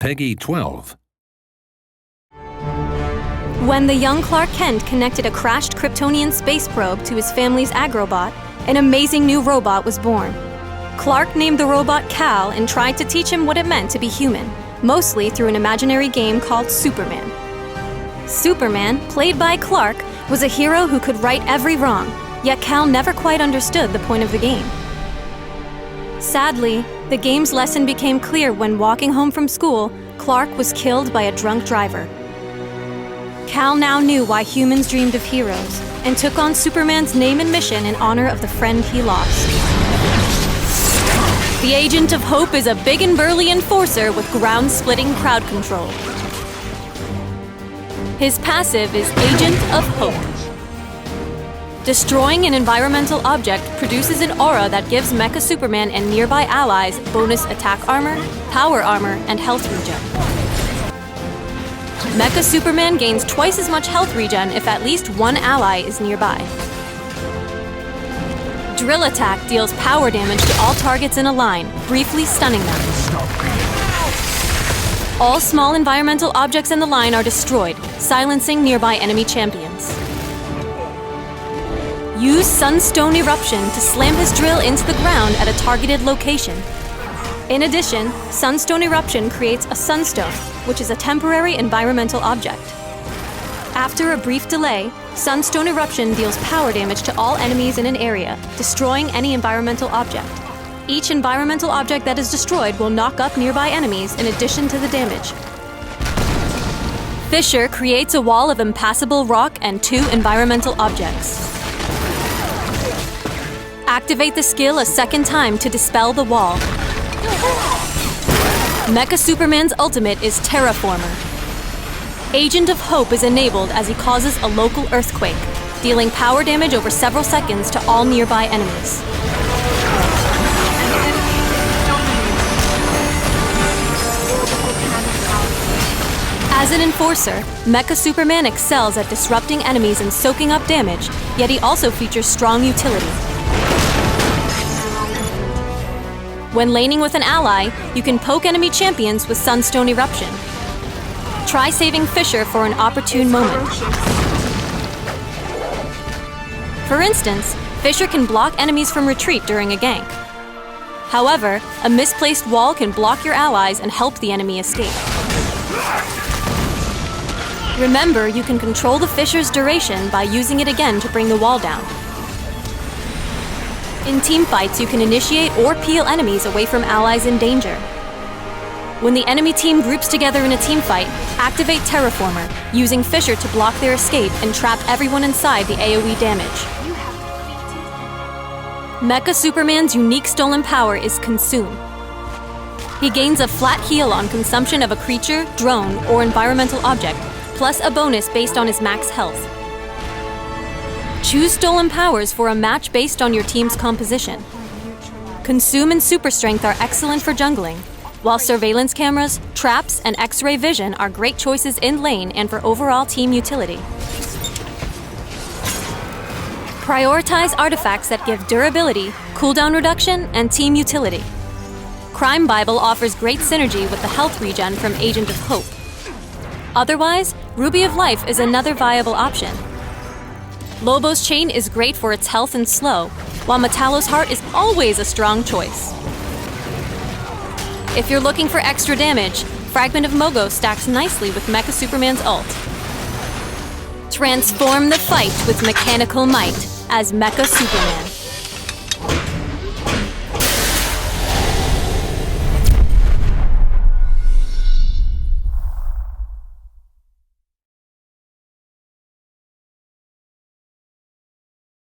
Peggy 12. When the young Clark Kent connected a crashed Kryptonian space probe to his family's agrobot, an amazing new robot was born. Clark named the robot Cal and tried to teach him what it meant to be human, mostly through an imaginary game called Superman. Superman, played by Clark, was a hero who could right every wrong, yet Cal never quite understood the point of the game. Sadly, the game's lesson became clear when walking home from school, Clark was killed by a drunk driver. Cal now knew why humans dreamed of heroes, and took on Superman's name and mission in honor of the friend he lost. The Agent of Hope is a big and burly enforcer with ground-splitting crowd control. His passive is Agent of Hope. Destroying an environmental object produces an aura that gives Mecha Superman and nearby allies bonus attack armor, power armor, and health regen. Mecha Superman gains twice as much health regen if at least one ally is nearby. Drill Attack deals power damage to all targets in a line, briefly stunning them. All small environmental objects in the line are destroyed, silencing nearby enemy champions. Use Sunstone Eruption to slam his drill into the ground at a targeted location. In addition, Sunstone Eruption creates a Sunstone, which is a temporary environmental object. After a brief delay, Sunstone Eruption deals power damage to all enemies in an area, destroying any environmental object. Each environmental object that is destroyed will knock up nearby enemies in addition to the damage. Fisher creates a wall of impassable rock and 2 environmental objects. Activate the skill a second time to dispel the wall. Mecha Superman's ultimate is Terraformer. Agent of Hope is enabled as he causes a local earthquake, dealing power damage over several seconds to all nearby enemies. As an enforcer, Mecha Superman excels at disrupting enemies and soaking up damage, yet he also features strong utility. When laning with an ally, you can poke enemy champions with Sunstone Eruption. Try saving Fisher for an opportune moment. For instance, Fisher can block enemies from retreat during a gank. However, a misplaced wall can block your allies and help the enemy escape. Remember, you can control the Fisher's duration by using it again to bring the wall down. In teamfights, you can initiate or peel enemies away from allies in danger. When the enemy team groups together in a teamfight, activate Terraformer, using Fisher to block their escape and trap everyone inside the AoE damage. Mecha Superman's unique stolen power is Consume. He gains a flat heal on consumption of a creature, drone, or environmental object, plus a bonus based on his max health. Choose stolen powers for a match based on your team's composition. Consume and Super Strength are excellent for jungling, while surveillance cameras, traps, and X-ray vision are great choices in lane and for overall team utility. Prioritize artifacts that give durability, cooldown reduction, and team utility. Crime Bible offers great synergy with the health regen from Agent of Hope. Otherwise, Ruby of Life is another viable option. Lobo's Chain is great for its health and slow, while Metallo's Heart is always a strong choice. If you're looking for extra damage, Fragment of Mogo stacks nicely with Mecha Superman's ult. Transform the fight with mechanical might as Mecha Superman.